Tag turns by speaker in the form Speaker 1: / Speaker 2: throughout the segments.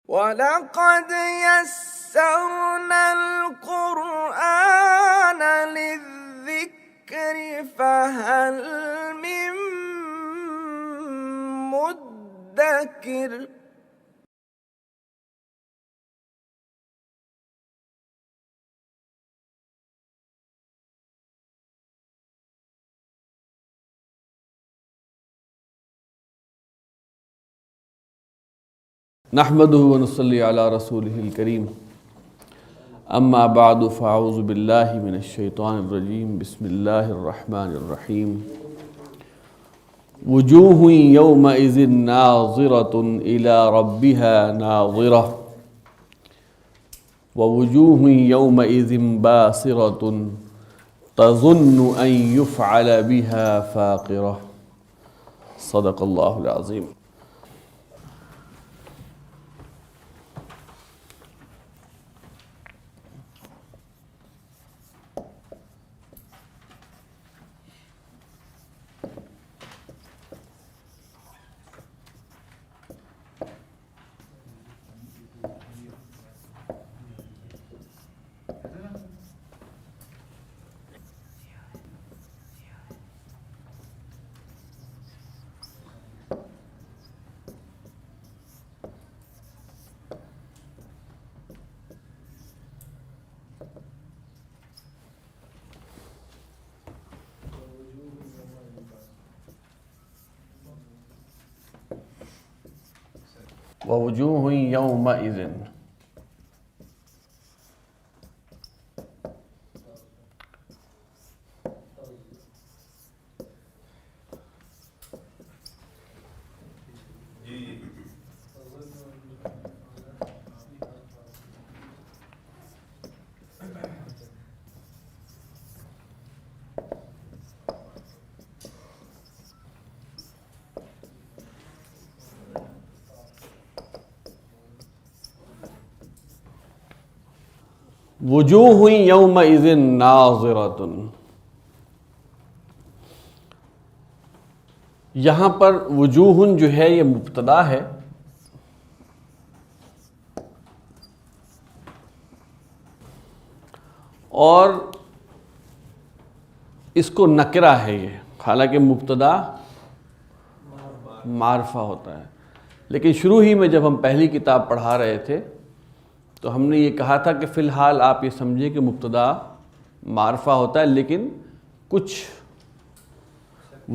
Speaker 1: وَلَقَدْ يَسَّرْنَا الْقُرْآنَ لِلذِّكْرِ فَهَلْ مِن مُّدَّكِرٍ
Speaker 2: نحمده ونصلي على رسوله الكريم اما بعد فاعوذ باللہ من الشیطان الرجیم بسم اللہ الرحمن الرحیم وجوہ یومئذ ناظرة الى ربها ناظرة ووجوہ یومئذ باسرة تظن ان يفعل بها فاقرة صدق اللہ العظیم۔ ووجوہ یومئذ وجوہ یومئذ ناظرۃ، یہاں پر وجوہ جو ہے یہ مبتدا ہے، اور اس کو نکرہ ہے یہ، حالانکہ مبتدا معرفہ ہوتا ہے، لیکن شروع ہی میں جب ہم پہلی کتاب پڑھا رہے تھے تو ہم نے یہ کہا تھا کہ فی الحال آپ یہ سمجھیں کہ مبتدا معرفہ ہوتا ہے، لیکن کچھ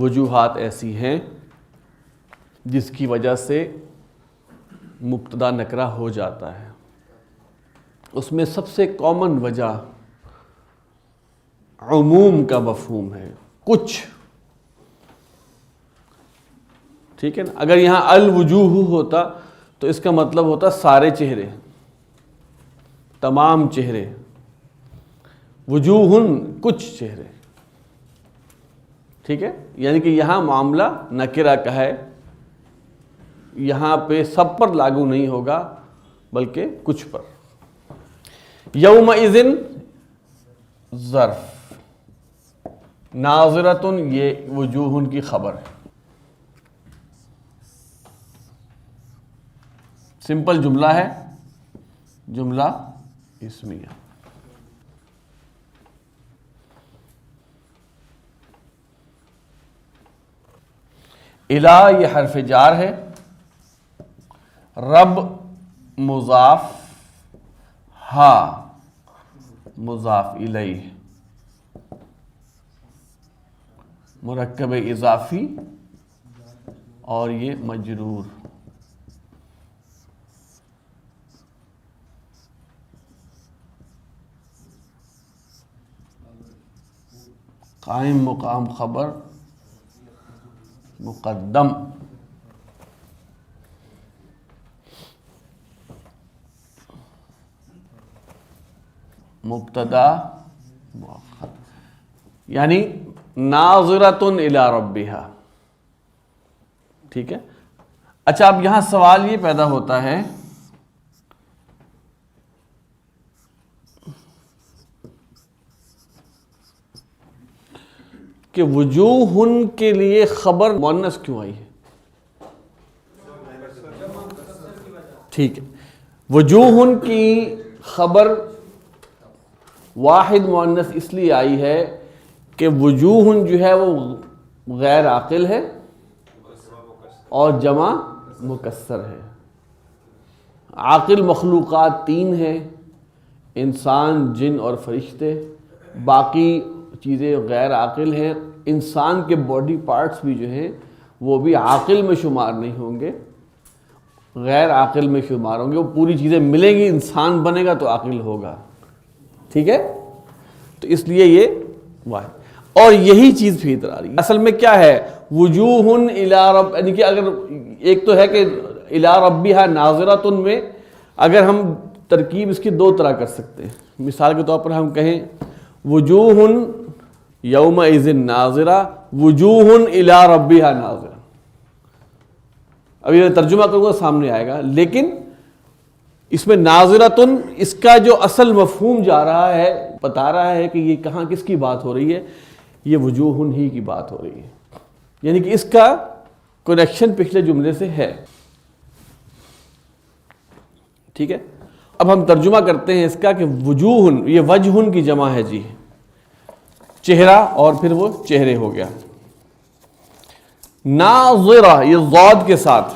Speaker 2: وجوہات ایسی ہیں جس کی وجہ سے مبتدا نکرہ ہو جاتا ہے۔ اس میں سب سے کامن وجہ عموم کا مفہوم ہے، کچھ، ٹھیک ہے نا۔ اگر یہاں الوجوہ ہوتا تو اس کا مطلب ہوتا سارے چہرے، تمام چہرے، وجوہن کچھ چہرے، ٹھیک ہے، یعنی کہ یہاں معاملہ نکرہ کا ہے، یہاں پہ سب پر لاگو نہیں ہوگا بلکہ کچھ پر۔ یومئذ ظرف، ناظرۃ یہ وجوہن کی خبر ہے، سمپل جملہ ہے، جملہ اسمیہ۔ الہ یہ حرف جار ہے، رب مضاف، ہا مضاف الیہ، مرکب اضافی اور یہ مجرور۔ قائم مقام خبر مقدم، مبتدا مؤخر، یعنی ناظرۃ الی ربہا، ٹھیک ہے۔ اچھا، اب یہاں سوال یہ پیدا ہوتا ہے کہ وجوہن کے لیے خبر مؤنث کیوں آئی ہے؟ ٹھیک ہے، وجوہ کی خبر واحد مؤنث اس لیے آئی ہے کہ وجوہ جو ہے وہ غیر عاقل ہے اور جمع مکسر ہے. عاقل مخلوقات 3 ہیں، انسان، جن اور فرشتے. باقی چیزیں غیر عاقل ہیں. انسان کے باڈی پارٹس بھی جو ہیں وہ بھی عاقل میں شمار نہیں ہوں گے، غیر عاقل میں شمار ہوں گے. وہ پوری چیزیں ملیں گی، انسان بنے گا تو عاقل ہوگا. ٹھیک ہے، تو اس لیے یہ واحد. اور یہی چیز پھر ادھر آ رہی ہے. اصل میں کیا ہے؟ وجوہ الی رب، یعنی کہ اگر ایک تو ہے کہ الی ربها ناظرۃ میں اگر ہم ترکیب اس کی 2 طرح کر سکتے ہیں. مثال کے طور پر ہم کہیں وجوہ یومئذ ناظرہ، وجوہ الی ربها ناظرہ. ابھی میں ترجمہ کروں گا سامنے آئے گا، لیکن اس میں ناظرتن اس کا جو اصل مفہوم جا رہا ہے، بتا رہا ہے کہ یہ کہاں کس کی بات ہو رہی ہے. یہ وجوہ ہی کی بات ہو رہی ہے، یعنی کہ اس کا کنیکشن پچھلے جملے سے ہے. ٹھیک ہے، اب ہم ترجمہ کرتے ہیں اس کا کہ وجوہ، یہ وجہ کی جمع ہے جی، چہرہ اور پھر وہ چہرے ہو گیا. ناظرہ یہ ضاد کے ساتھ،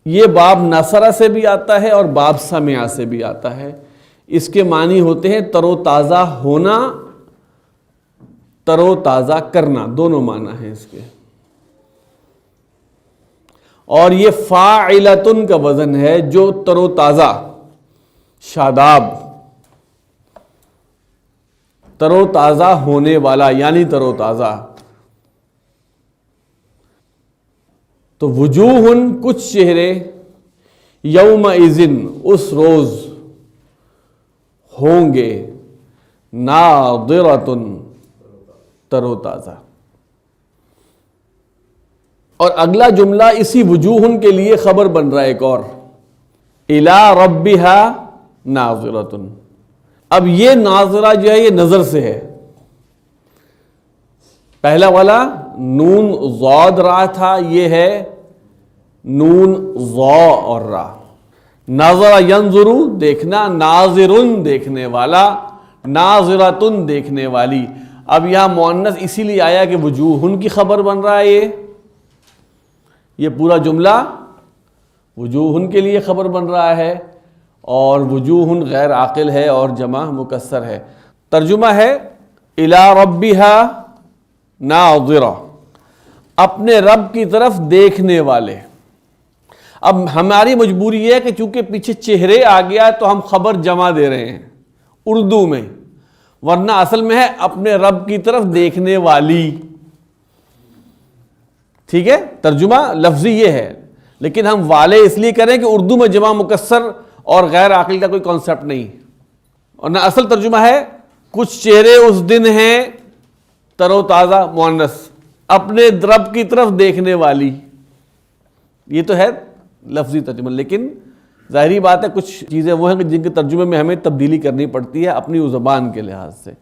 Speaker 2: یہ باب نصرہ سے بھی آتا ہے اور باب سمع سے بھی آتا ہے. اس کے معنی ہوتے ہیں تر و تازہ ہونا، تر و تازہ کرنا، دونوں معنی ہیں اس کے. اور یہ فاعلتن کا وزن ہے، جو تر و تازہ، شاداب، تر و تازہ ہونے والا، یعنی تر و تازہ. تو وجوہ کچھ چہرے، یومئذ اس روز، ہوں گے، ناظرۃ تر و تازہ. اور اگلا جملہ اسی وجوہ کے لیے خبر بن رہا ہے ایک اور، الی ربها ناظرۃ. اب یہ ناظرہ جو ہے یہ نظر سے ہے. پہلا والا نون ضاد را تھا، یہ ہے نون ضا اور را. نظر ینظر دیکھنا، ناظرن دیکھنے والا، ناظرتن دیکھنے والی. اب یہاں مؤنث اسی لیے آیا کہ وجوہن کی خبر بن رہا ہے. یہ پورا جملہ وجوہن کے لیے خبر بن رہا ہے، اور وجوہن غیر عاقل ہے اور جمع مکسر ہے. ترجمہ ہے الی ربها ناظرہ، اپنے رب کی طرف دیکھنے والے. اب ہماری مجبوری یہ ہے کہ چونکہ پیچھے چہرے آ گیا تو ہم خبر جمع دے رہے ہیں اردو میں، ورنہ اصل میں ہے اپنے رب کی طرف دیکھنے والی. ٹھیک ہے، ترجمہ لفظی یہ ہے، لیکن ہم والے اس لیے کریں کہ اردو میں جمع مکسر اور غیر عاقل کا کوئی کانسیپٹ نہیں. اور نہ اصل ترجمہ ہے کچھ چہرے اس دن ہیں تر و تازہ، مؤنث، اپنے رب کی طرف دیکھنے والی. یہ تو ہے لفظی ترجمہ، لیکن ظاہری بات ہے کچھ چیزیں وہ ہیں کہ جن کے ترجمے میں ہمیں تبدیلی کرنی پڑتی ہے اپنی زبان کے لحاظ سے،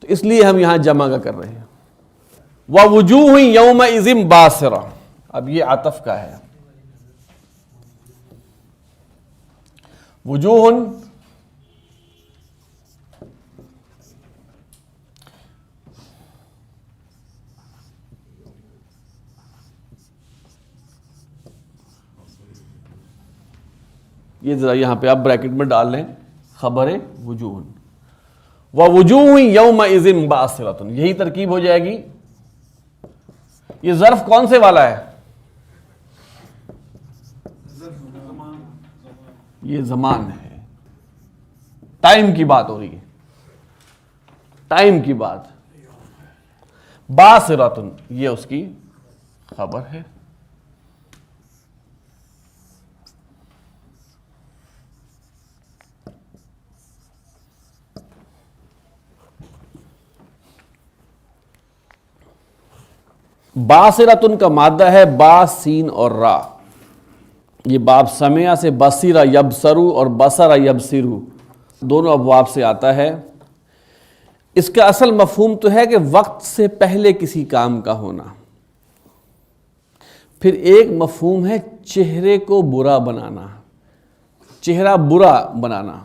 Speaker 2: تو اس لیے ہم یہاں جمع کا کر رہے ہیں. وَوُجُوهٌ يَوْمَئِذٍ بَاسِرَةٌ، اب یہ عطف کا ہے. وجوہ، یہ ذرا یہاں پہ آپ بریکٹ میں ڈال لیں، خبر وجوہ. وَوُجُوهٌ يَوْمَئِذٍ بَاسِرَةٌ، یہی ترکیب ہو جائے گی. یہ ظرف کون سے والا ہے؟ یہ زمان ہے، ٹائم کی بات ہو رہی ہے، ٹائم کی بات. باسرۃن یہ اس کی خبر ہے. باسرۃن کا مادہ ہے با، سین اور را. یہ باب سمع سے بصیرہ یبصرو اور بصر یبصرو دونوں ابواب سے آتا ہے. اس کا اصل مفہوم تو ہے کہ وقت سے پہلے کسی کام کا ہونا. پھر ایک مفہوم ہے چہرے کو برا بنانا، چہرہ برا بنانا.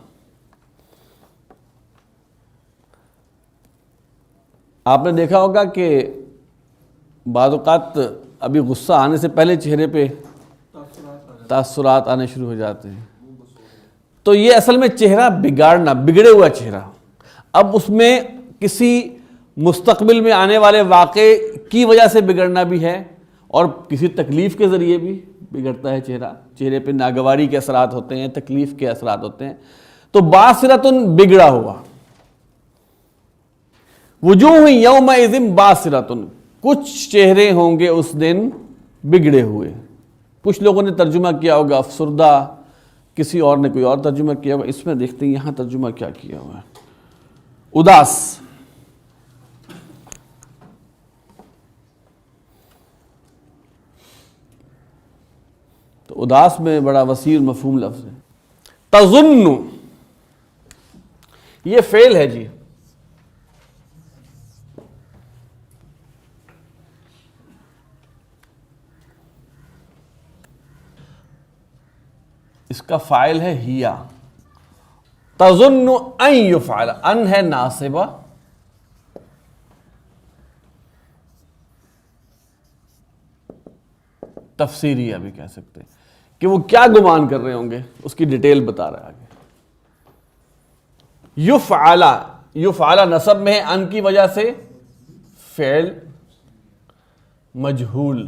Speaker 2: آپ نے دیکھا ہوگا کہ بعض اوقات ابھی غصہ آنے سے پہلے چہرے پہ تاثرات آنے شروع ہو جاتے ہیں. تو یہ اصل میں چہرہ بگاڑنا، بگڑے ہوا چہرہ. اب اس میں کسی مستقبل میں آنے والے واقعے کی وجہ سے بگڑنا بھی ہے اور کسی تکلیف کے ذریعے بھی بگڑتا ہے چہرہ. چہرے پہ ناگواری کے اثرات ہوتے ہیں، تکلیف کے اثرات ہوتے ہیں. تو باصرۃن بگڑا ہوا. وجوہ یومئذ باصرۃن، کچھ چہرے ہوں گے اس دن بگڑے ہوئے. کچھ لوگوں نے ترجمہ کیا ہوگا افسردہ، کسی اور نے کوئی اور ترجمہ کیا ہوگا. اس میں دیکھتے ہیں یہاں ترجمہ کیا کیا ہوا ہے. اداس. تو اداس میں بڑا وسیع مفہوم لفظ ہے. تظن، یہ فعل ہے جی. اس کا فاعل ہے ہیا. تظن ان یفعل، ان ہے ناصبہ، تفسیریہ بھی کہہ سکتے ہیں کہ وہ کیا گمان کر رہے ہوں گے، اس کی ڈیٹیل بتا رہا ہے آگے. یفعل، یفعل نصب میں ہے ان کی وجہ سے، فعل مجہول.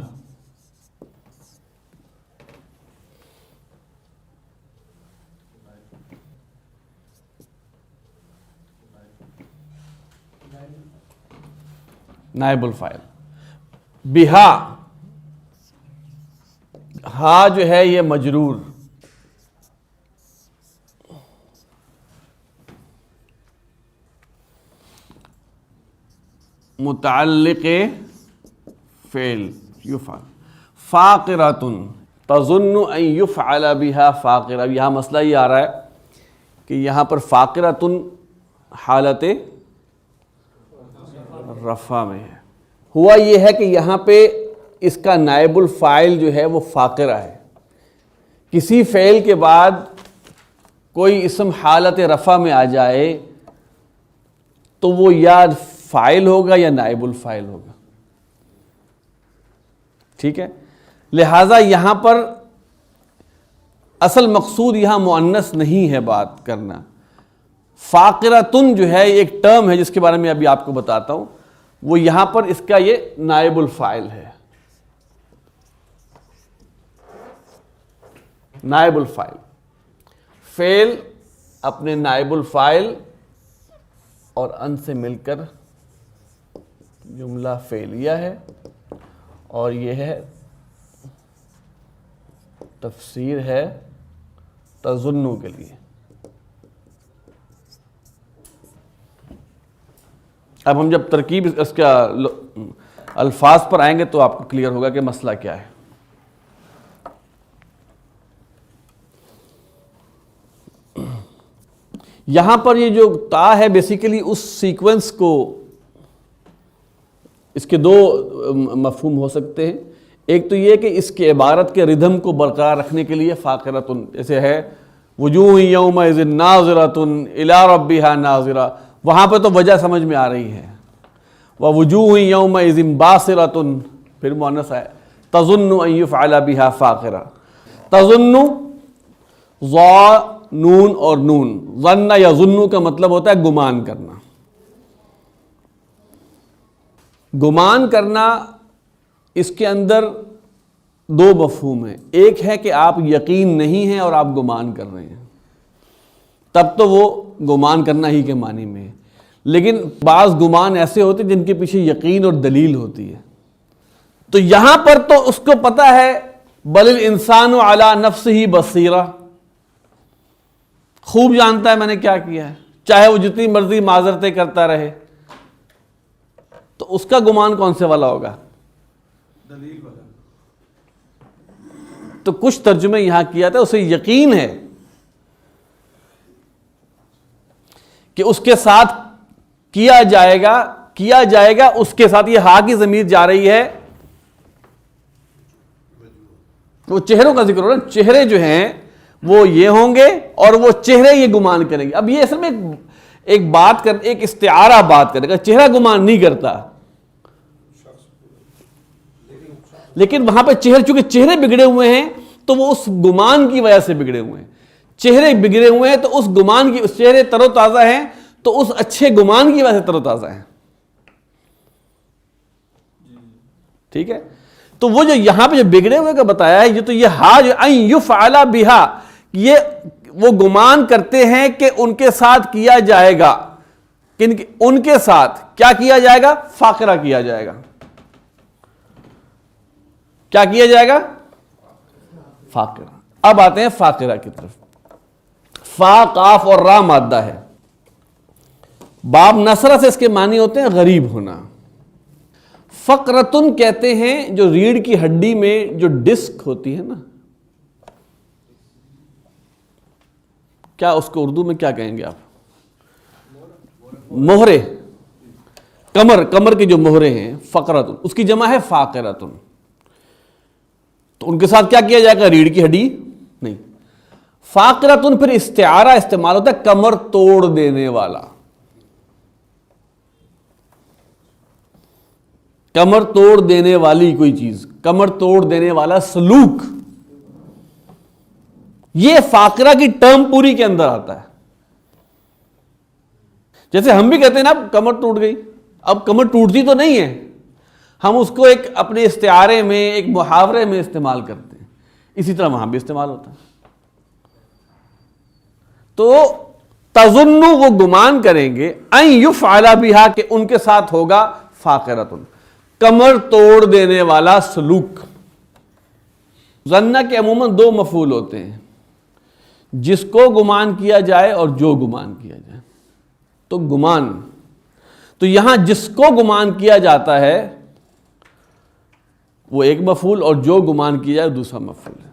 Speaker 2: نائب الفاعل. بہا، ہا جو ہے یہ مجرور. متعلق فعل یفعل. فاقرۃن، تظن ان یفعل بہا فاقرہ. یہاں مسئلہ یہ آ رہا ہے کہ یہاں پر فاقرۃن حالت رفع میں ہے. ہوا یہ ہے کہ یہاں پہ اس کا نائب الفاعل جو ہے وہ فاقرہ ہے. کسی فعل کے بعد کوئی اسم حالت رفع میں آ جائے تو وہ یا فاعل ہوگا یا نائب الفاعل ہوگا. ٹھیک ہے. لہذا یہاں پر اصل مقصود یہاں مؤنث نہیں ہے بات کرنا. فاقرۃن جو ہے ایک ٹرم ہے جس کے بارے میں ابھی آپ کو بتاتا ہوں. وہ یہاں پر اس کا یہ نائب الفاعل ہے. نائب الفاعل، فعل اپنے نائب الفاعل اور ان سے مل کر جملہ فعلیہ ہے، اور یہ ہے تفسیر ہے تظنو کے لیے. اب ہم جب ترکیب اس کا الفاظ پر آئیں گے تو آپ کو کلیئر ہوگا کہ مسئلہ کیا ہے. یہاں پر یہ جو تا ہے بیسیکلی اس سیکوینس کو، اس کے دو مفہوم ہو سکتے ہیں. ایک تو یہ کہ اس کے عبارت کے ردھم کو برقرار رکھنے کے لیے فاقرۃن، جیسے ہے وجوہ یومئذ ناظرۃ الی ربہا ناظرہ، وہاں پہ تو وجہ سمجھ میں آ رہی ہے. ووجوہ یومئذ باصرۃ، پھر مؤنث ہے، تظن ان یفعل بہا فاقرہ. تظن ظا نون اور نون، ظن یا ظن کا مطلب ہوتا ہے گمان کرنا. گمان کرنا اس کے اندر دو مفہوم ہیں. ایک ہے کہ آپ یقین نہیں ہیں اور آپ گمان کر رہے ہیں، تب تو وہ گمان کرنا ہی کے معنی میں ہے. لیکن بعض گمان ایسے ہوتے ہیں جن کے پیچھے یقین اور دلیل ہوتی ہے. تو یہاں پر تو اس کو پتا ہے بل الانسان علی نفسہ بصیرہ، خوب جانتا ہے میں نے کیا کیا ہے، چاہے وہ جتنی مرضی معذرتیں کرتا رہے. تو اس کا گمان کون سے والا ہوگا؟
Speaker 3: دلیل والا.
Speaker 2: تو کچھ ترجمے یہاں کیا تھا اسے یقین ہے کہ اس کے ساتھ کیا جائے گا اس کے ساتھ. یہ ہا کی ضمیر جا رہی ہے، وہ چہروں کا ذکر ہو رہا ہے. چہرے جو ہیں وہ یہ ہوں گے اور وہ چہرے یہ گمان کریں گے. اب یہ اصل میں ایک بات کر ایک استعارہ بات کرے گا, چہرہ گمان نہیں کرتا, لیکن وہاں پہ چونکہ چہرے بگڑے ہوئے ہیں تو وہ اس گمان کی وجہ سے بگڑے ہوئے ہیں. چہرے بگڑے ہوئے ہیں تو اس گمان کی, اس چہرے تر و تازہ ہیں تو اس اچھے گمان کی وجہ سے تر و تازہ ہیں. ٹھیک ہے, تو وہ جو یہاں پہ جو بگڑے ہوئے کا بتایا ہے, یہ تو یہ حاج ان یفعل بہا, یہ وہ گمان کرتے ہیں کہ ان کے ساتھ کیا جائے گا. ان کے ساتھ کیا کیا جائے گا؟ فاقرہ کیا جائے گا. کیا کیا جائے گا؟ فاقرہ. اب آتے ہیں فاقرہ کی طرف. فا, قاف اور را مادہ ہے. باب نصرہ سے اس کے معنی ہوتے ہیں غریب ہونا. فقرتن کہتے ہیں جو ریڑھ کی ہڈی میں جو ڈسک ہوتی ہے نا, کیا اس کو اردو میں کیا کہیں گے آپ؟ مہرے. کمر کے جو مہرے ہیں فقرتن, اس کی جمع ہے فاقرتن. تو ان کے ساتھ کیا کیا جائے گا؟ ریڑھ کی ہڈی نہیں. فاقرتن پھر استعارہ استعمال ہوتا ہے کمر توڑ دینے والا. کمر توڑ دینے والی کوئی چیز, کمر توڑ دینے والا سلوک, یہ فاقرہ کی ٹرم پوری کے اندر آتا ہے. جیسے ہم بھی کہتے ہیں نا اب کمر ٹوٹ گئی, اب کمر ٹوٹتی تو نہیں ہے, ہم اس کو ایک اپنے استعارے میں ایک محاورے میں استعمال کرتے ہیں, اسی طرح وہاں بھی استعمال ہوتا ہے. تو تظن وہ گمان کریں گے, ان یفعل بہا کہ ان کے ساتھ ہوگا فاقرۃ, کمر توڑ دینے والا سلوک. ظن کے عموماً دو مفعول ہوتے ہیں, جس کو گمان کیا جائے اور جو گمان کیا جائے. تو گمان, تو یہاں جس کو گمان کیا جاتا ہے وہ ایک مفعول اور جو گمان کیا جائے دوسرا مفعول ہے.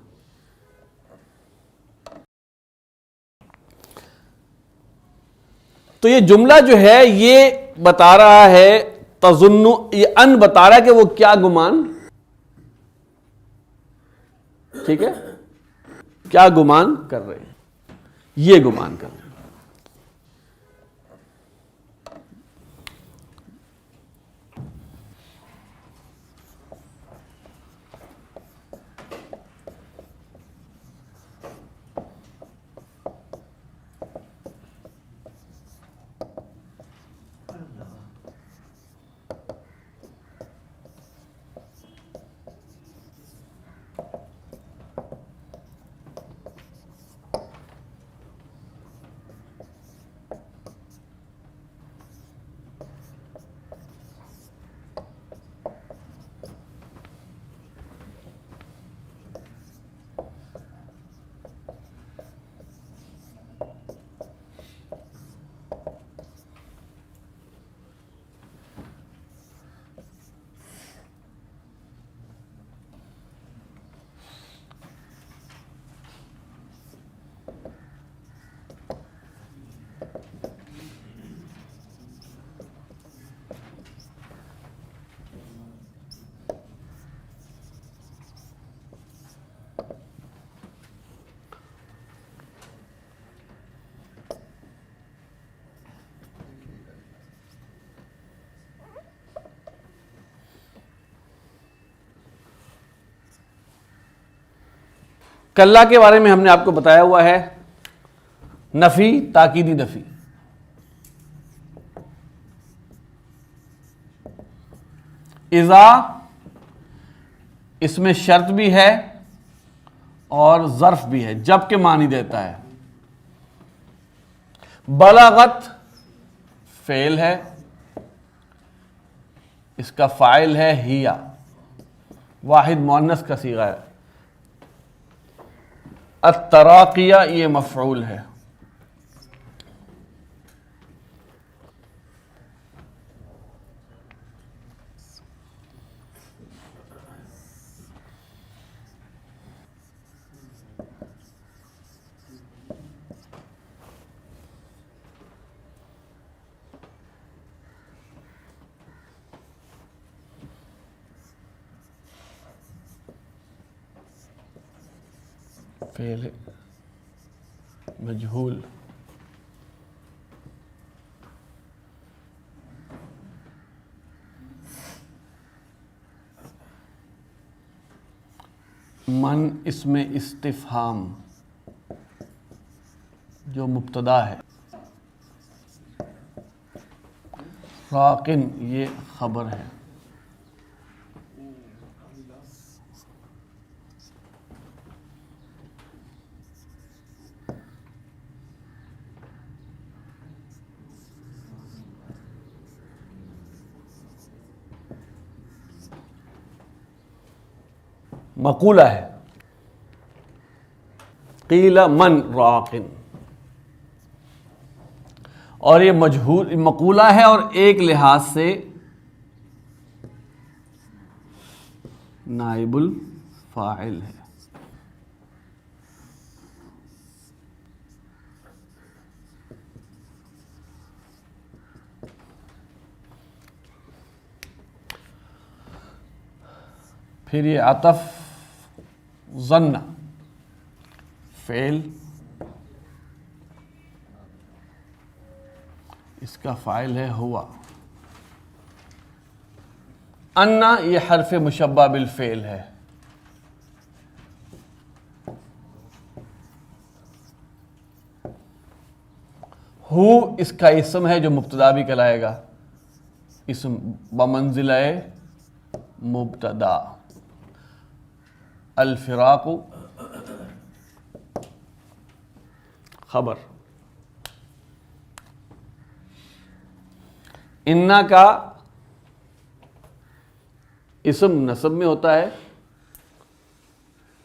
Speaker 2: تو یہ جملہ جو ہے یہ بتا رہا ہے تظن, یہ ان بتا رہا ہے کہ وہ کیا گمان, ٹھیک ہے, کیا گمان کر رہے ہیں, یہ گمان کر رہے ہیں. کلا کے بارے میں ہم نے آپ کو بتایا ہوا ہے نفی, تاکیدی نفی. اذا اس میں شرط بھی ہے اور ظرف بھی ہے, جب کے معنی دیتا ہے. بلغت فعل ہے, اس کا فاعل ہے ہیا, واحد مؤنث کا صیغہ ہے. التراقیہ یہ مفعول ہے. فعل ہے مجہول. من اسم استفہام جو مبتدا ہے. راقن یہ خبر ہے. مقولہ ہے. قیل من راقن، اور یہ مجہول مقولہ ہے اور ایک لحاظ سے نائب الفاعل ہے. پھر یہ عطف ظن فعل، اس کا فاعل ہے ہوا. انا یہ حرف مشبہ بالفعل ہے. ہو اس کا اسم ہے جو مبتدا بھی کہلائے گا. اسم بمنزلہ مبتدا. الفراق خبر. انا کا اسم نصب میں ہوتا ہے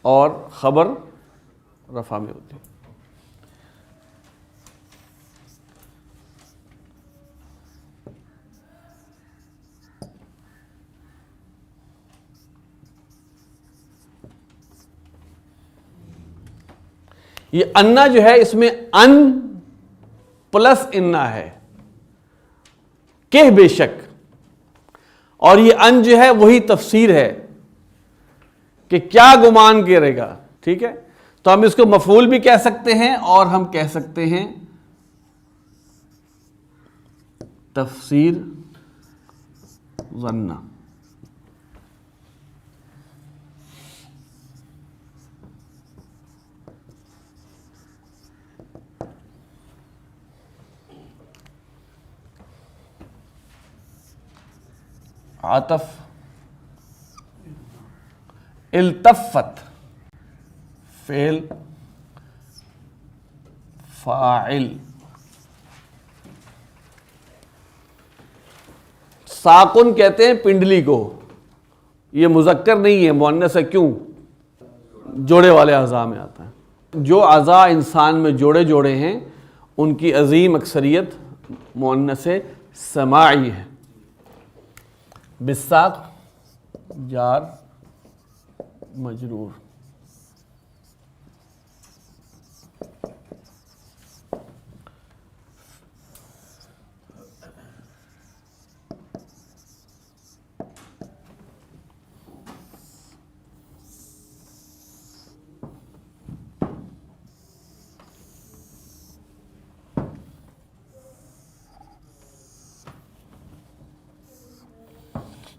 Speaker 2: اور خبر رفع میں ہوتی ہے. یہ انا جو ہے اس میں ان پلس انا ہے کہ بے شک، اور یہ ان جو ہے وہی تفسیر ہے کہ کیا گمان کرے گا. ٹھیک ہے، تو ہم اس کو مفعول بھی کہہ سکتے ہیں اور ہم کہہ سکتے ہیں تفسیر ظن. عطف التفت فعل فاعل. ساکن کہتے ہیں پنڈلی کو. یہ مذکر نہیں ہے، مؤنث ہے. کیوں؟ جوڑے والے اعضاء میں آتا ہے. جو اعضاء انسان میں جوڑے جوڑے ہیں ان کی عظیم اکثریت مؤنث سماعی ہے. بالساق جار مجرور.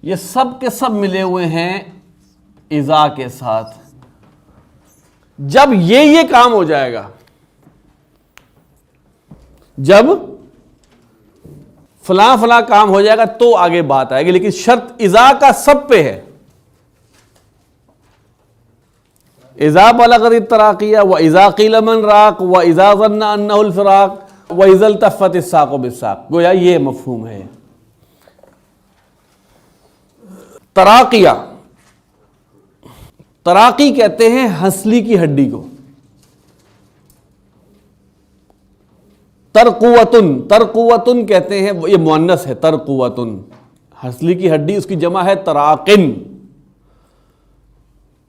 Speaker 2: یہ سب کے سب ملے ہوئے ہیں اذا کے ساتھ. جب یہ کام ہو جائے گا، جب فلاں فلاں کام ہو جائے گا تو آگے بات آئے گی، لیکن شرط اذا کا سب پہ ہے. اذا بلغت التراقیہ واذا قیل من راق واذا ظن انہ الفراق واذا التفت الساق بالساق. گویا یہ مفہوم ہے. تراقیہ، تراقی کہتے ہیں ہنسلی کی ہڈی کو. ترقوتن، ترقوتن کہتے ہیں، یہ مؤنث ہے. ترقوتن ہنسلی کی ہڈی، اس کی جمع ہے تراقن.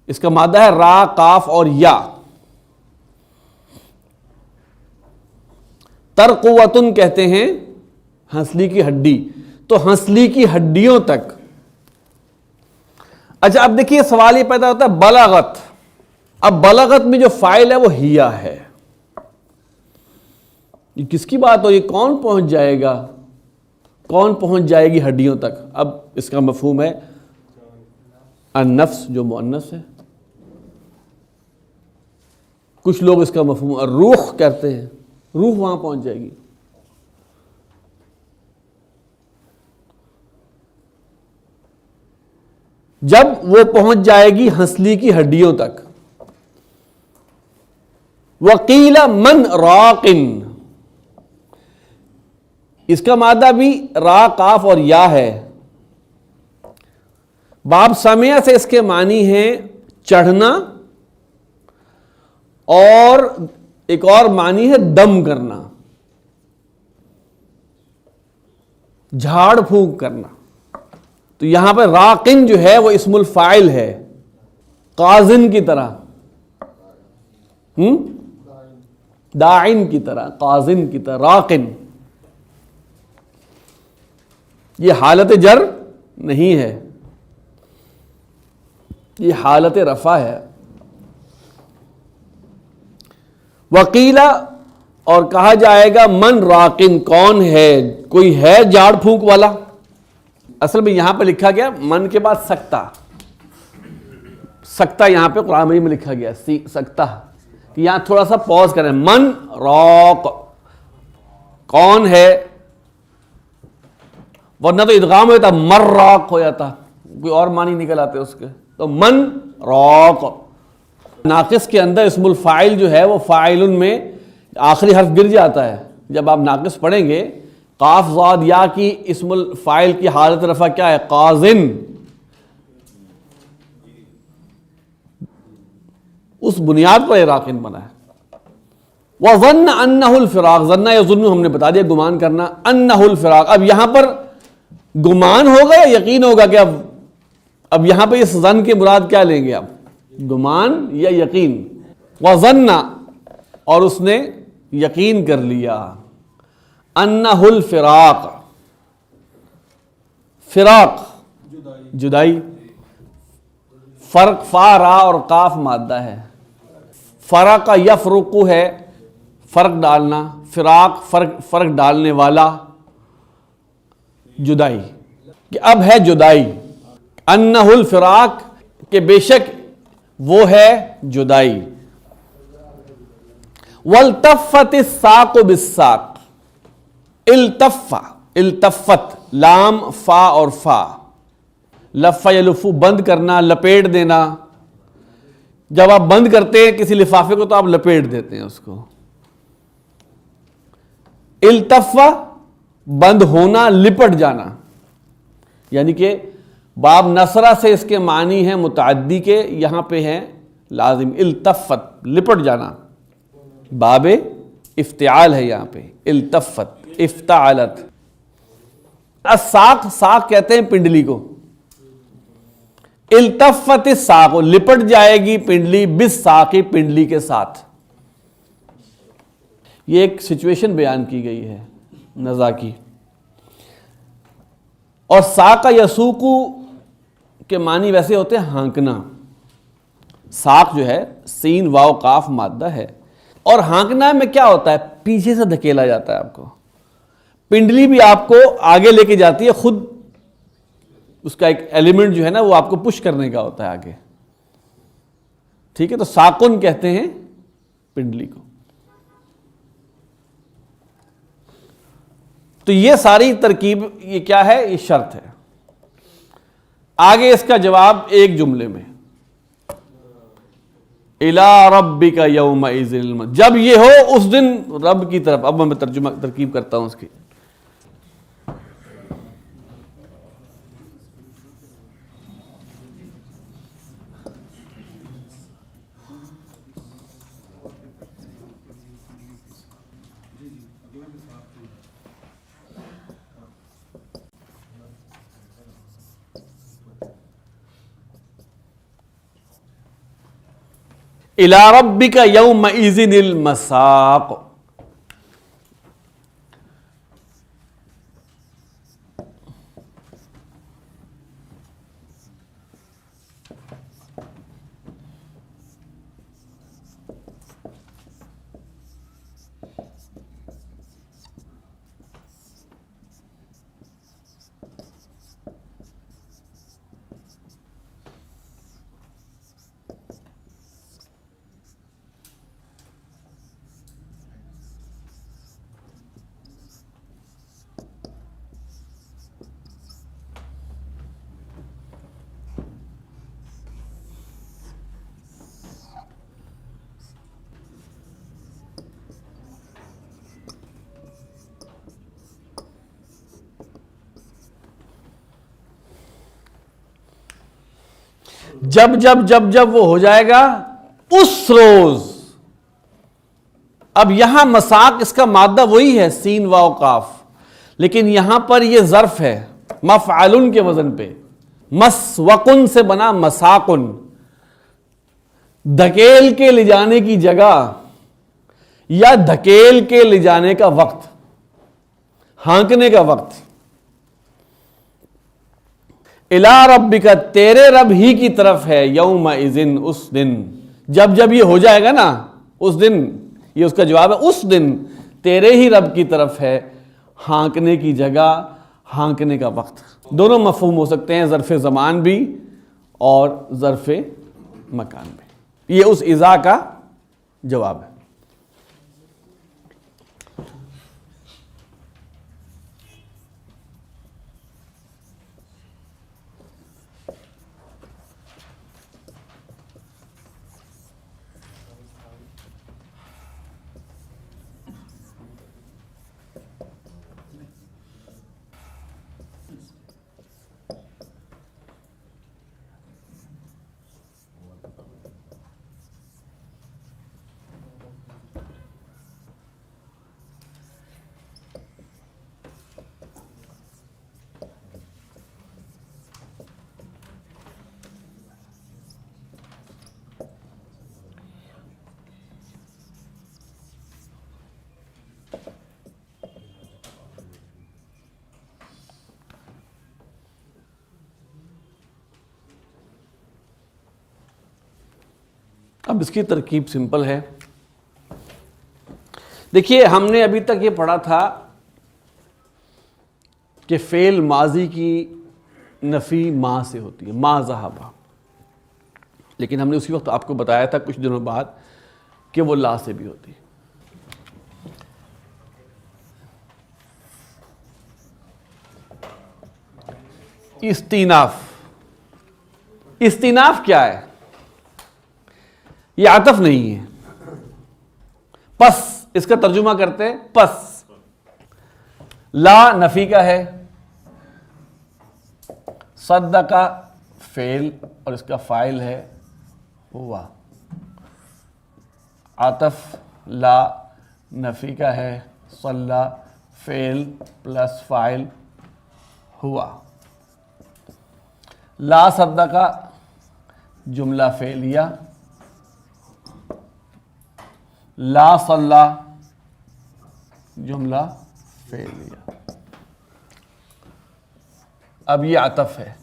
Speaker 2: اس کا مادہ ہے را، قاف اور یا. ترقوتن کہتے ہیں ہنسلی کی ہڈی. تو ہنسلی کی ہڈیوں تک. اچھا اب دیکھیے سوال یہ پیدا ہوتا ہے بلغت. اب بلغت میں جو فاعل ہے وہ ہیا ہے. یہ کس کی بات ہو؟ یہ کون پہنچ جائے گا؟ کون پہنچ جائے گی ہڈیوں تک؟ اب اس کا مفہوم ہے النفس جو مؤنث ہے. کچھ لوگ اس کا مفہوم الروح کہتے ہیں، روح وہاں پہنچ جائے گی. جب وہ پہنچ جائے گی ہنسلی کی ہڈیوں تک. وقیل من راقن، اس کا مادہ بھی را قاف اور یا ہے. باب سمع سے اس کے معنی ہیں چڑھنا، اور ایک اور معنی ہے دم کرنا، جھاڑ پھونک کرنا. تو یہاں پہ راقن جو ہے وہ اسم الفاعل ہے، قازن کی طرح، داعن کی طرح، قازن کی طرح. راقن یہ حالت جر نہیں ہے، یہ حالت رفع ہے. وقیلا، اور کہا جائے گا من راقن، کون ہے، کوئی ہے جھاڑ پھونک والا. اصل میں یہاں پہ لکھا گیا من کے بعد سکتہ، سکتہ یہاں پہ قرآن مجید میں لکھا گیا سکتہ، کہ یہاں تھوڑا سا پوز کریں. من راق، کون ہے، ورنہ تو ادغام ہوتا مر راق ہو جاتا، کوئی اور معنی نکل آتے اس کے. تو من راق، ناقص کے اندر اسم الفاعل جو ہے وہ فاعل میں آخری حرف گر جاتا ہے. جب آپ ناقص پڑھیں گے قاف ضاد یا کی اسم الفاعل کی حالت رفع کیا ہے؟ قازن. اس بنیاد پر راقن بنا ہے. وَظَنَّ أَنَّهُ الْفِرَاقُ، ظن یا ظن ہم نے بتا دیا گمان کرنا. أَنَّهُ الْفِرَاقُ، اب یہاں پر گمان ہوگا یا یقین ہوگا کہ اب یہاں پہ اس ظن کے مراد کیا لیں گے اب؟ گمان یا یقین. وَظَنَّ، اور اس نے یقین کر لیا. أَنَّهُ الْفِرَاقُ، فراق جدائی. فرق فا را اور قاف مادہ ہے. فرق یفرق ہے فرق ڈالنا، فراق فرق ڈالنے والا، جدائی. کہ اب ہے جدائی. انہ الفراق، کہ بے شک وہ ہے جدائی. والتفت الساق بالساق، التفت لام فا اور فا، لفا یلفو بند کرنا، لپیٹ دینا. جب آپ بند کرتے ہیں کسی لفافے کو تو آپ لپیٹ دیتے ہیں اس کو. التفا بند ہونا، لپٹ جانا. یعنی کہ باب نصرہ سے اس کے معنی ہیں متعدی کے، یہاں پہ ہیں لازم. التفت لپٹ جانا، باب افتعال ہے یہاں پہ. التفت افتعالت. الساق، ساق کہتے ہیں پنڈلی کو. التفت الساق، لپٹ جائے گی پنڈلی، بالساق، پنڈلی کے ساتھ. یہ ایک سچویشن بیان کی گئی ہے نزا کی. اور ساق یسوقو کے معنی ویسے ہوتے ہیں ہانکنا. ساق جو ہے سین واو قاف مادہ ہے، اور ہانکنا میں کیا ہوتا ہے؟ پیچھے سے دھکیلا جاتا ہے آپ کو. پنڈلی بھی آپ کو آگے لے کے جاتی ہے، خود اس کا ایک ایلیمنٹ جو ہے نا وہ آپ کو پش کرنے کا ہوتا ہے آگے. ٹھیک ہے، تو ساقن کہتے ہیں پنڈلی کو. تو یہ ساری ترکیب یہ کیا ہے؟ یہ شرط ہے. آگے اس کا جواب ایک جملے میں، اِلَىٰ رَبِّكَ يَوْمَئِذٍ الْمَسَاقُ، جب یہ ہو اس دن رب کی طرف. اب میں ترکیب کرتا ہوں اس کی. اِلَىٰ رَبِّكَ يَوْمَئِذٍ الْمَسَاقُ. جب وہ ہو جائے گا اس روز. اب یہاں مساق اس کا مادہ وہی ہے سین واو قاف, لیکن یہاں پر یہ ظرف ہے مفعلن کے وزن پہ. مسوقن سے بنا مساقن, دھکیل کے لے جانے کی جگہ یا دھکیل کے لے جانے کا وقت, ہانکنے کا وقت. الی ربک, تیرے رب ہی کی طرف ہے, یومئذ, اس دن. جب یہ ہو جائے گا نا اس دن, یہ اس کا جواب ہے, اس دن تیرے ہی رب کی طرف ہے ہانکنے کی جگہ, ہانکنے کا وقت. دونوں مفہوم ہو سکتے ہیں, ظرف زمان بھی اور ظرف مکان بھی. یہ اس اذا کا جواب ہے. اب اس کی ترکیب سمپل ہے. دیکھیے ہم نے ابھی تک یہ پڑھا تھا کہ فعل ماضی کی نفی ما سے ہوتی ہے, ما ذہبا, لیکن ہم نے اسی وقت آپ کو بتایا تھا کچھ دنوں بعد کہ وہ لا سے بھی ہوتی ہے. استیناف کیا ہے؟ یہ عطف نہیں ہے, پس اس کا ترجمہ کرتے ہیں پس. لا نفی کا ہے, صدقہ فعل اور اس کا فاعل ہے ہوا. عطف لا نفی کا ہے, صلی فعل پلس فاعل ہوا. لا صدقہ جملہ فعلیہ, لا صلی جملہ فعلیہ. اب یہ عطف ہے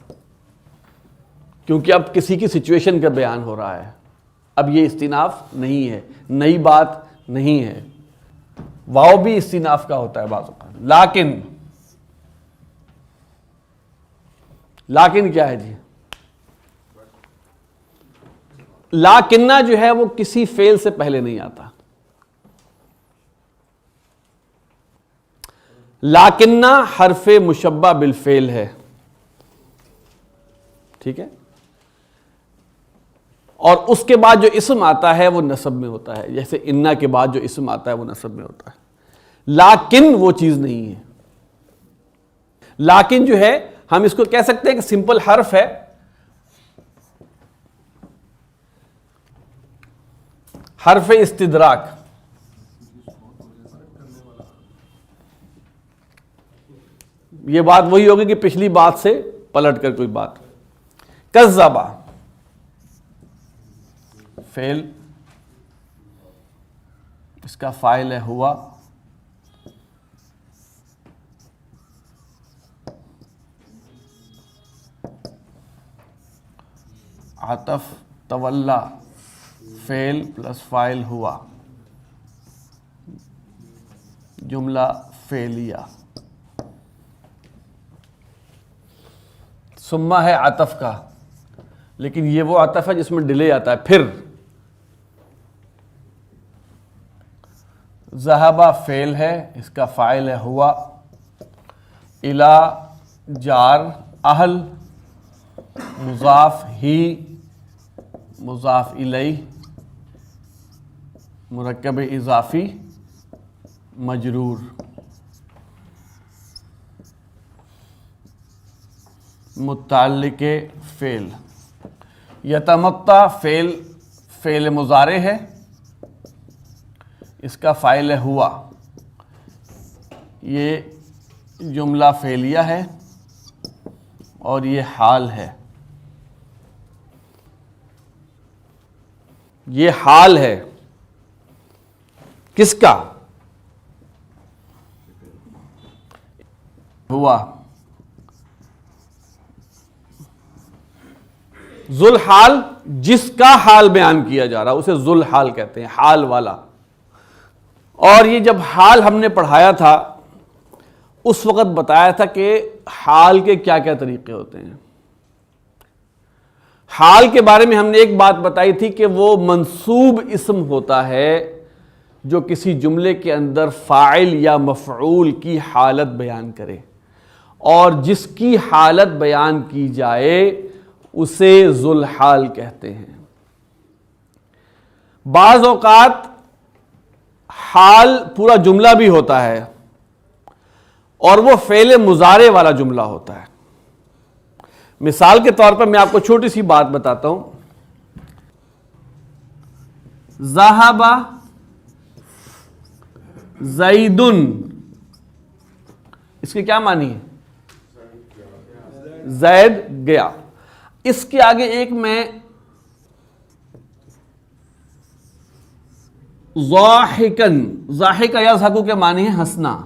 Speaker 2: کیونکہ اب کسی کی سچویشن کا بیان ہو رہا ہے. اب یہ استیناف نہیں ہے, نئی بات نہیں ہے. واو بھی استیناف کا ہوتا ہے بعض اوقات. لیکن کیا ہے جی؟ لاکنہ جو ہے وہ کسی فعل سے پہلے نہیں آتا. لاکنہ حرف مشبہ بالفعل ہے, ٹھیک ہے, اور اس کے بعد جو اسم آتا ہے وہ نصب میں ہوتا ہے, جیسے انا کے بعد جو اسم آتا ہے وہ نصب میں ہوتا ہے. لیکن وہ چیز نہیں ہے. لیکن جو ہے ہم اس کو کہہ سکتے ہیں کہ سمپل حرف ہے, حرف استدراک. یہ بات وہی ہوگی کہ پچھلی بات سے پلٹ کر کوئی بات. کذبا فعل, اس کا فاعل ہے ہوا. عطف تولا فعل پلس فاعل ہوا, جملہ فعلیہ. ثم ہے عطف کا, لیکن یہ وہ عطف ہے جس میں ڈیلے آتا ہے. پھر ذہبہ فعل ہے, اس کا فاعل ہے ہوا. الی جار, اہل مضاف ہی مضاف الیہ, مرکب اضافی مجرور. متعلق فعل یتمتع فعل مضارع ہے، اس کا فاعل ہے ہوا، یہ جملہ فعلیہ ہے اور یہ حال ہے. یہ حال ہے کس کا؟ ہوا. ذوالحال جس کا حال بیان کیا جا رہا اسے ذوالحال کہتے ہیں، حال والا. اور یہ جب حال ہم نے پڑھایا تھا اس وقت بتایا تھا کہ حال کے کیا کیا طریقے ہوتے ہیں. حال کے بارے میں ہم نے ایک بات بتائی تھی کہ وہ منصوب اسم ہوتا ہے جو کسی جملے کے اندر فاعل یا مفعول کی حالت بیان کرے، اور جس کی حالت بیان کی جائے اسے ذوالحال کہتے ہیں. بعض اوقات حال پورا جملہ بھی ہوتا ہے اور وہ فعل مضارع والا جملہ ہوتا ہے. مثال کے طور پر میں آپ کو چھوٹی سی بات بتاتا ہوں. ذہب زید، اس کے کیا معنی ہے؟ زید گیا. اس کے آگے ایک میں ضاحکن، ضاحک یضحک کے معنی ہے ہنسنا.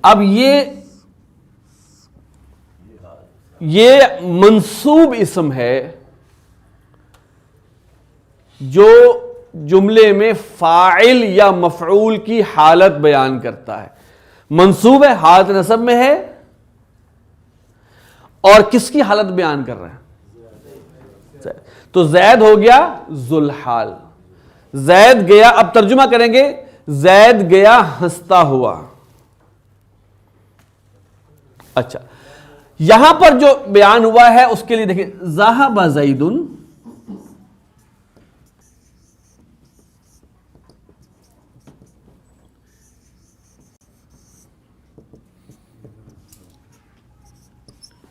Speaker 2: اب یہ منصوب اسم ہے جو جملے میں فاعل یا مفعول کی حالت بیان کرتا ہے. منصوب ہے، حالت نصب میں ہے، اور کس کی حالت بیان کر رہے ہیں؟ تو زید ہو گیا ذوالحال. زید گیا، اب ترجمہ کریں گے، زید گیا ہنستا ہوا. اچھا، یہاں پر جو بیان ہوا ہے اس کے لیے دیکھیں، ذہب زید،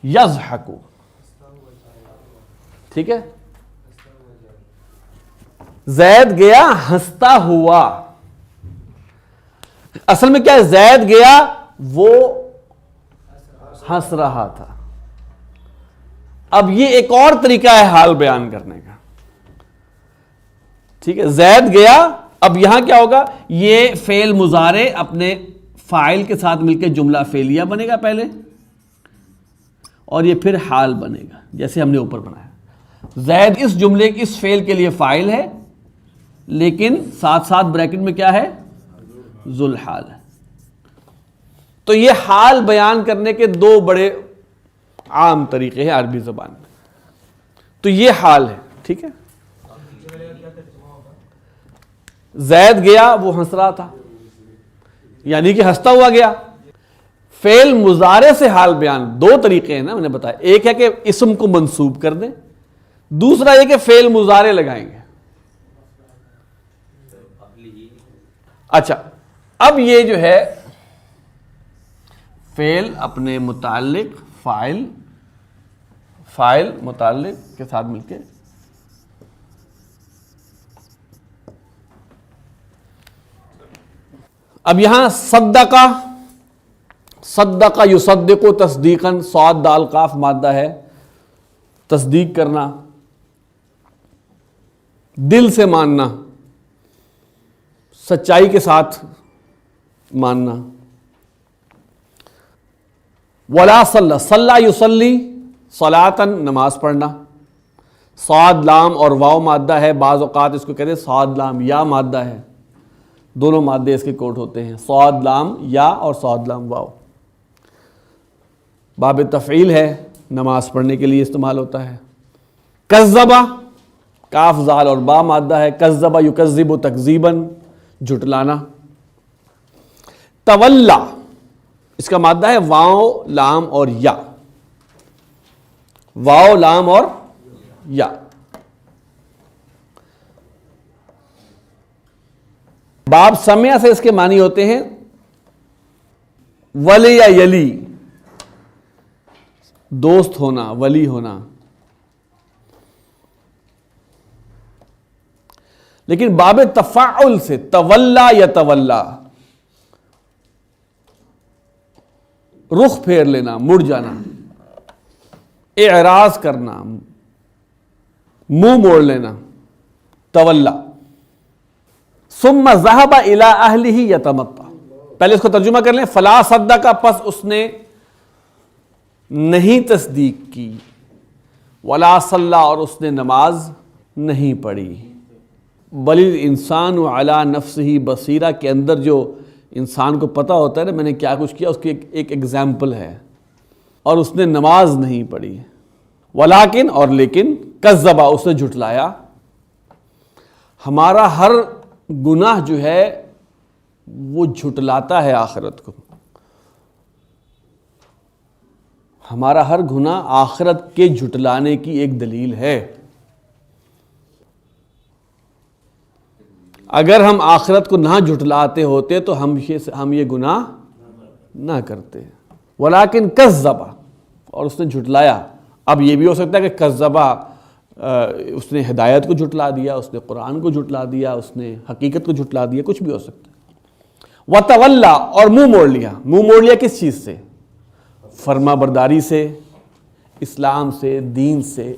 Speaker 2: یضحک، ٹھیک ہے، زید گیا ہنستا ہوا. اصل میں کیا ہے؟ زید گیا وہ ہنس رہا تھا. اب یہ ایک اور طریقہ ہے حال بیان کرنے کا، ٹھیک ہے. زید گیا، اب یہاں کیا ہوگا؟ یہ فعل مضارع اپنے فاعل کے ساتھ مل کے جملہ فعلیہ بنے گا پہلے، اور یہ پھر حال بنے گا جیسے ہم نے اوپر بنایا. زید اس جملے کی اس فعل کے لیے فاعل ہے، لیکن ساتھ ساتھ بریکٹ میں کیا ہے؟ ذوالحال ہے. تو یہ حال بیان کرنے کے دو بڑے عام طریقے ہیں عربی زبان میں. تو یہ حال ہے، ٹھیک ہے. زید گیا وہ ہنس رہا تھا، یعنی کہ ہنستا ہوا گیا. فعل مضارع سے حال بیان دو طریقے ہیں نا، میں نے بتایا. ایک ہے کہ اسم کو منصوب کر دیں، دوسرا یہ کہ فعل مضارع لگائیں گے. اچھا، اب یہ جو ہے فعل اپنے متعلق فاعل متعلق کے ساتھ مل کے اب یہاں صدق یصدق تصدیقاً، صاد دال قاف مادہ ہے، تصدیق کرنا، دل سے ماننا، سچائی کے ساتھ ماننا. ولا صلی یصلی صلاۃً، نماز پڑھنا. صاد لام اور واو مادہ ہے، بعض اوقات اس کو کہتے ہیں صاد لام یا مادہ ہے، دونوں مادے اس کے کوٹ ہوتے ہیں، صاد لام یا اور صاد لام واو. باب تفعیل ہے، نماز پڑھنے کے لیے استعمال ہوتا ہے. کذبہ، کاف زال اور با مادہ ہے، کذبہ یکذب تکذیباً، جھٹلانا. تولا، اس کا مادہ ہے واو لام اور یا، واو لام اور یا. باب سمع سے اس کے معنی ہوتے ہیں ولی یا یلی، دوست ہونا، ولی ہونا. لیکن باب تفاعل سے تولا یتولا، رخ پھیر لینا، مڑ جانا، اعراض کرنا، منہ موڑ لینا، تولا. ثم ذهب الى اهله يتمطى. پہلے اس کو ترجمہ کر لیں. فلا صدق، پس اس نے نہیں تصدیق کی، ولا صلى، اور اس نے نماز نہیں پڑھی. بل الانسان علی نفسہ بصیرہ کے اندر جو انسان کو پتہ ہوتا ہے نا میں نے کیا کچھ کیا، اس کی ایک ایگزامپل ہے. اور اس نے نماز نہیں پڑھی. ولیکن، اور لیکن، کذبا، اس نے جھٹلایا. ہمارا ہر گناہ جو ہے وہ جھٹلاتا ہے آخرت کو. ہمارا ہر گناہ آخرت کے جھٹلانے کی ایک دلیل ہے. اگر ہم آخرت کو نہ جھٹلاتے ہوتے تو ہم یہ گناہ نہ کرتے. ولیکن کذبا، اور اس نے جھٹلایا. اب یہ بھی ہو سکتا ہے کہ کذبا اس نے ہدایت کو جھٹلا دیا، اس نے قرآن کو جھٹلا دیا، اس نے حقیقت کو جھٹلا دیا، کچھ بھی ہو سکتا ہے. وتولا، اور منہ موڑ لیا. منہ موڑ لیا کس چیز سے؟ فرما برداری سے، اسلام سے، دین سے.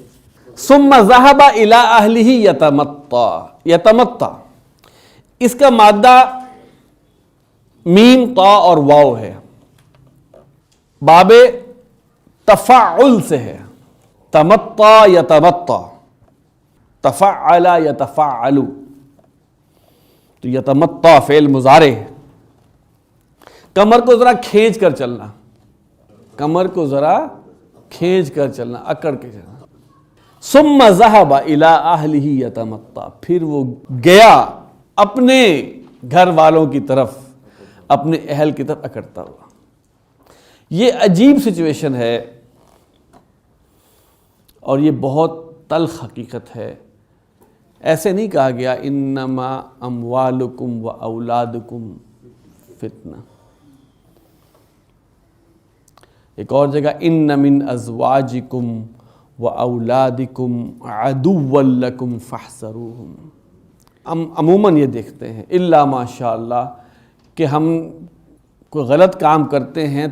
Speaker 2: ثم ذهب الى اهله يتمطى. يتمطى اس کا مادہ میم، طا اور واو ہے. باب تفاعل سے ہے. تمطى يتمطى، تفعل يتفعل. تو یتمطى فعل مضارع. کمر کو ذرا کھینچ کر چلنا، کمر کو ذرا کھینچ کر چلنا، اکڑ کے چلنا. ثم ذهب الى اهله يتمطى، پھر وہ گیا اپنے گھر والوں کی طرف، اپنے اہل کی طرف اکڑتا ہوا. یہ عجیب سچویشن ہے اور یہ بہت تلخ حقیقت ہے. ایسے نہیں کہا گیا انما اموالکم و اولادکم فتنہ. ایک اور جگہ ان من ازواجکم و اولادکم عدوا لکم فاحذروہم. ہم عموماً یہ دیکھتے ہیں الا ماشاء اللہ کہ ہم کوئی غلط کام کرتے ہیں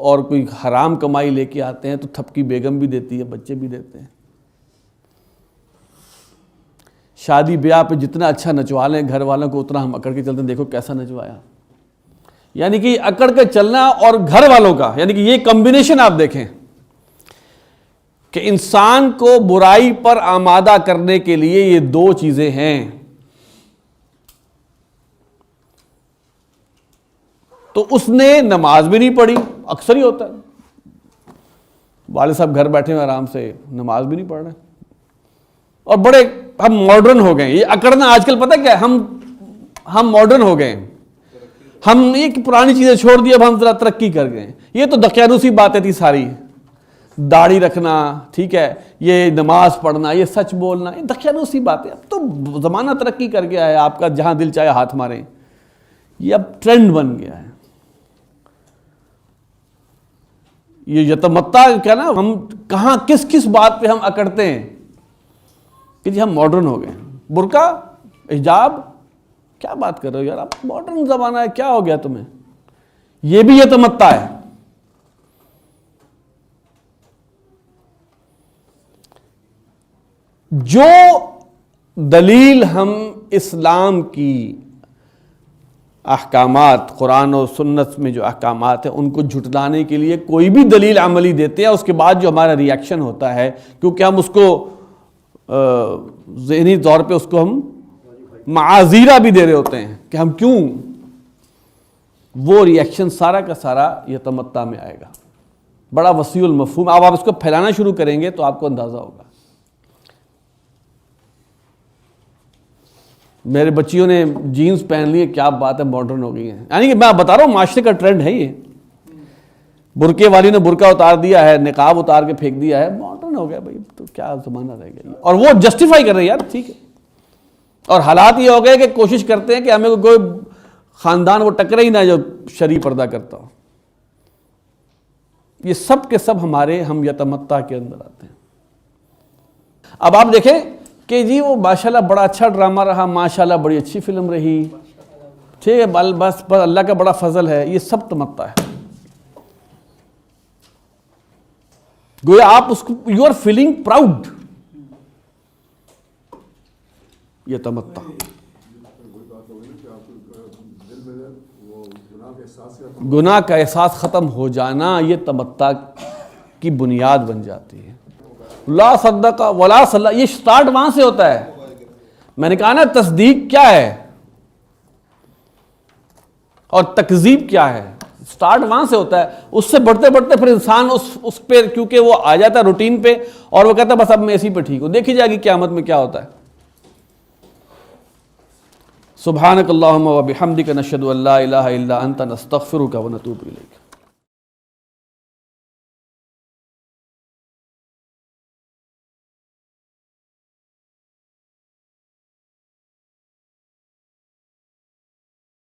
Speaker 2: اور کوئی حرام کمائی لے کے آتے ہیں تو تھپکی بیگم بھی دیتی ہے، بچے بھی دیتے ہیں. شادی بیاہ پہ جتنا اچھا نچوا لیں گھر والوں کو اتنا ہم اکڑ کے چلتے ہیں. دیکھو کیسا نچوایا. یعنی کہ اکڑ کے چلنا اور گھر والوں کا، یعنی کہ یہ کمبینیشن آپ دیکھیں کہ انسان کو برائی پر آمادہ کرنے کے لیے یہ دو چیزیں ہیں. تو اس نے نماز بھی نہیں پڑھی. اکثر ہی ہوتا ہے والد صاحب گھر بیٹھے ہوئے آرام سے نماز بھی نہیں پڑھ رہے اور بڑے ہم ماڈرن ہو گئے. یہ اکڑنا آج کل پتہ کیا ہے، ہم ماڈرن ہو گئے. ہم یہ پرانی چیزیں چھوڑ دی، اب ہم ذرا ترقی کر گئے. یہ تو دقیانوسی باتیں تھی ساری. داڑھی رکھنا، ٹھیک ہے، یہ نماز پڑھنا، یہ سچ بولنا، یہ دقیانوسی باتیں. اب تو زمانہ ترقی کر گیا ہے، آپ کا جہاں دل چاہے ہاتھ ماریں. یہ اب ٹرینڈ بن گیا ہے. یہ یتمطا کیا نا، ہم کہاں کس بات پہ ہم اکڑتے ہیں کہ جی ہم ماڈرن ہو گئے. برقع، حجاب، کیا بات کر رہے ہو یار، اب ماڈرن زمانہ ہے، کیا ہو گیا تمہیں؟ یہ بھی یتمطا ہے. جو دلیل ہم اسلام کی احکامات، قرآن و سنت میں جو احکامات ہیں ان کو جھٹلانے کے لیے کوئی بھی دلیل عملی دیتے ہیں، اس کے بعد جو ہمارا ری ایکشن ہوتا ہے، کیونکہ ہم اس کو ذہنی طور پہ اس کو ہم معاذیرہ بھی دے رہے ہوتے ہیں کہ ہم کیوں، وہ ری ایکشن سارا کا سارا یتمطا میں آئے گا. بڑا وسیع المفہوم. اب آپ اس کو پھیلانا شروع کریں گے تو آپ کو اندازہ ہوگا. میرے بچیوں نے جینز پہن لی ہے، کیا بات ہے، ماڈرن ہو گئی ہیں. یعنی کہ میں بتا رہا ہوں معاشرے کا ٹرینڈ ہے یہ. برقعے والی نے برقع اتار دیا ہے، نقاب اتار کے پھینک دیا ہے، ماڈرن ہو گیا بھائی. تو کیا زمانہ رہ گیا. اور وہ جسٹیفائی کر رہے ہیں یار، ٹھیک ہے. اور حالات یہ ہو گئے کہ کوشش کرتے ہیں کہ ہمیں کوئی خاندان وہ ٹکرے ہی نہ جو شرعی پردہ کرتا ہو. یہ سب کے سب ہمارے ہم یتمتع کے اندر آتے ہیں. اب آپ دیکھیں کہ جی وہ ماشاءاللہ بڑا اچھا ڈرامہ رہا، ماشاءاللہ بڑی اچھی فلم رہی، ٹھیک ہے، بس اللہ کا بڑا فضل ہے، یہ سب تمتع ہے. گویا آپ اس کو یو آر فیلنگ پراؤڈ، یہ تمتع. گناہ کا احساس ختم ہو جانا یہ تمتع کی بنیاد بن جاتی ہے. لا صدق ولا صلی، یہ سٹارٹ وہاں سے ہوتا ہے. میں نے کہا نا تصدیق کیا ہے اور تکذیب کیا ہے، سٹارٹ وہاں سے ہوتا ہے. اس سے بڑھتے بڑھتے پھر انسان اس پہ کیونکہ وہ آ جاتا ہے روٹین پہ اور وہ کہتا ہے بس اب میں اسی پہ ٹھیک ہوں. دیکھی جائے گی قیامت میں کیا ہوتا ہے. سبحانک اللہم و بحمدک نشہد ان لا الہ الا انت نستغفرک و نتوب الیک.